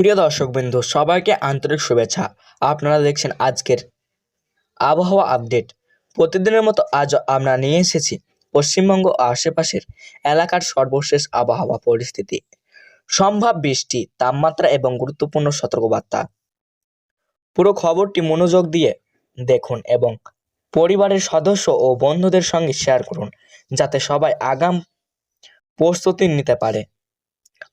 প্রিয় দর্শকবৃন্দ, সবাইকে আন্তরিক শুভেচ্ছা। আপনারা দেখছেন আজকের আবহাওয়া আপডেট। প্রতিদিনের মতো আজ আমরা নিয়ে এসেছি পশ্চিমবঙ্গ ও আশেপাশের এলাকার সর্বশেষ আবহাওয়া পরিস্থিতি, সম্ভাব্য বৃষ্টি, তাপমাত্রা এবং গুরুত্বপূর্ণ সতর্কবার্তা। পুরো খবরটি মনোযোগ দিয়ে দেখুন এবং পরিবারের সদস্য ও বন্ধুদের সঙ্গে শেয়ার করুন, যাতে সবাই আগাম প্রস্তুতি নিতে পারে।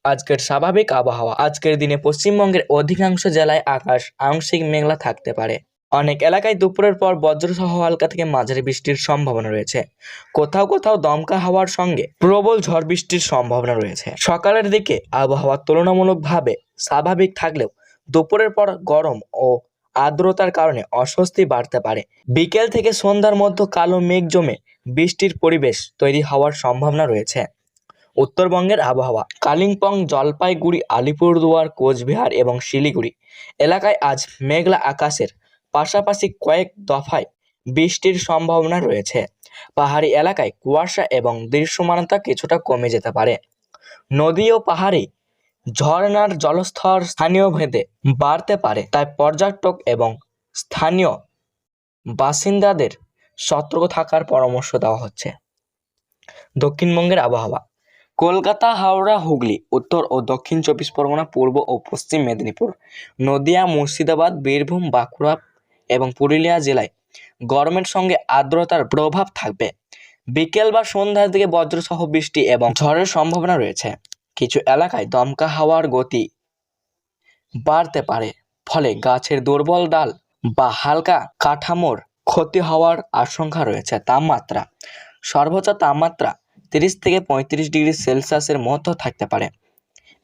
আজকের স্বাভাবিক আবহাওয়া। আজকের দিনে পশ্চিমবঙ্গের অধিকাংশ জেলায় আকাশ আংশিক মেঘলা থাকতে পারে। অনেক এলাকায় দুপুরের পর বজ্রসহ হালকা থেকে মাঝারি বৃষ্টির সম্ভাবনা রয়েছে। কোথাও কোথাও দমকা হাওয়ার সঙ্গে প্রবল ঝড় বৃষ্টির সম্ভাবনা রয়েছে। সকালের দিকে আবহাওয়া তুলনামূলকভাবে স্বাভাবিক থাকলেও দুপুরের পর গরম ও আর্দ্রতার কারণে অস্বস্তি বাড়তে পারে। বিকেল থেকে সন্ধ্যার মধ্যে কালো মেঘ জমে বৃষ্টির পরিবেশ তৈরি হওয়ার সম্ভাবনা রয়েছে। উত্তরবঙ্গের আবহাওয়া। কালিম্পং, জলপাইগুড়ি, আলিপুরদুয়ার, কোচবিহার এবং শিলিগুড়ি এলাকায় আজ মেঘলা আকাশের পাশাপাশি কয়েক দফায় বৃষ্টির সম্ভাবনা রয়েছে। পাহাড়ি এলাকায় কুয়াশা এবং দৃশ্যমানতা কিছুটা কমে যেতে পারে। নদী ও পাহাড়ি ঝর্ণার জলস্তর স্থানীয় ভেদে বাড়তে পারে, তাই পর্যটক এবং স্থানীয় বাসিন্দাদের সতর্ক থাকার পরামর্শ দেওয়া হচ্ছে। দক্ষিণবঙ্গের আবহাওয়া। কলকাতা, হাওড়া, হুগলি, উত্তর ও দক্ষিণ চব্বিশ পরগনা, পূর্ব ও পশ্চিম মেদিনীপুর, নদিয়া, মুর্শিদাবাদ, বীরভূম, বাঁকুড়া এবং পুরুলিয়া জেলায় গরমের সঙ্গে আর্দ্রতার প্রভাব থাকবে। বিকেল বা সন্ধ্যার দিকে বজ্রসহ বৃষ্টি এবং ঝড়ের সম্ভাবনা রয়েছে। কিছু এলাকায় দমকা হাওয়ার গতি বাড়তে পারে, ফলে গাছের দুর্বল ডাল বা হালকা কাঠামোর ক্ষতি হওয়ার আশঙ্কা রয়েছে। তাপমাত্রা। সর্বোচ্চ তাপমাত্রা 30 থেকে 35 ডিগ্রি সেলসিয়াসের মধ্যে থাকতে পারে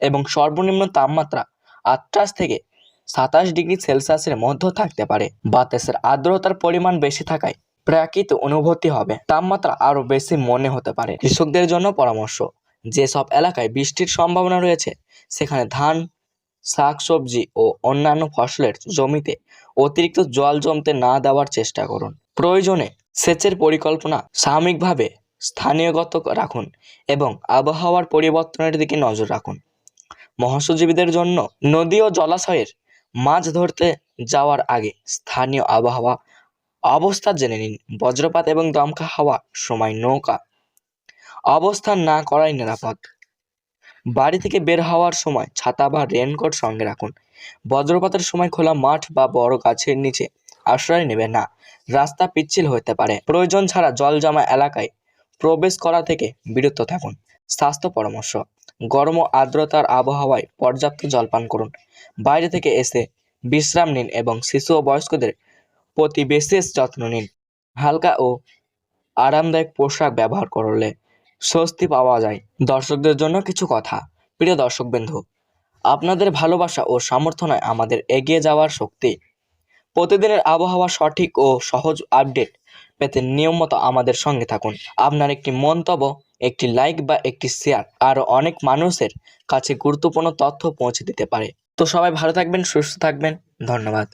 এবং সর্বনিম্ন তাপমাত্রা 28 থেকে 27 ডিগ্রি সেলসিয়াসের মধ্যে থাকতে পারে। বাতাসের আর্দ্রতার পরিমাণ বেশি থাকায় প্রাকৃত অনুভূতি হবে, তাপমাত্রা আরও বেশি মনে হতে পারে। কৃষকদের জন্য পরামর্শ। যেসব এলাকায় বৃষ্টির সম্ভাবনা রয়েছে সেখানে ধান, শাকসবজি ও অন্যান্য ফসলের জমিতে অতিরিক্ত জল জমতে না দেওয়ার চেষ্টা করুন। প্রয়োজনে সেচের পরিকল্পনা সাময়িকভাবে স্থানীয়গত রাখুন এবং আবহাওয়ার পরিবর্তনের দিকে নজর রাখুন। মৎস্যজীবীদের জন্য নদী ও জলাশয়ের মাছ ধরতে যাওয়ার আগে স্থানীয় আবহাওয়া অবস্থা জেনে নিন। বজ্রপাত এবং দমকা হাওয়ার সময় নৌকা অবস্থান না করাই নিরাপদ। বাড়ি থেকে বের হওয়ার সময় ছাতা বা রেনকোট সঙ্গে রাখুন। বজ্রপাতের সময় খোলা মাঠ বা বড় গাছের নিচে আশ্রয় নেবেন না, রাস্তা পিচ্ছিল হতে পারে। প্রয়োজন ছাড়া জল জমা এলাকায় প্রবেশ করা থেকে বিরত থাকুন। স্বাস্থ্য পরামর্শ। গরম ও আর্দ্রতার আবহাওয়ায় পর্যাপ্ত জল পান করুন। বাইরে থেকে এসে বিশ্রাম নিন এবং শিশু ও বয়স্কদের প্রতি বিশেষ যত্ন নিন। হালকা ও আরামদায়ক পোশাক ব্যবহার করলে স্বস্তি পাওয়া যায়। দর্শকদের জন্য কিছু কথা। প্রিয় দর্শকবৃন্দু, আপনাদের ভালোবাসা ও সমর্থনায় আমাদের এগিয়ে যাওয়ার শক্তি। প্রতিদিনের আবহাওয়া সঠিক ও সহজ আপডেট পেতে নিয়মিত আমাদের সঙ্গে থাকুন। আপনার একটি মন্তব্য, একটি লাইক বা একটি শেয়ার আরও অনেক মানুষের কাছে গুরুত্বপূর্ণ তথ্য পৌঁছে দিতে পারে। তো সবাই ভালো থাকবেন, সুস্থ থাকবেন। ধন্যবাদ।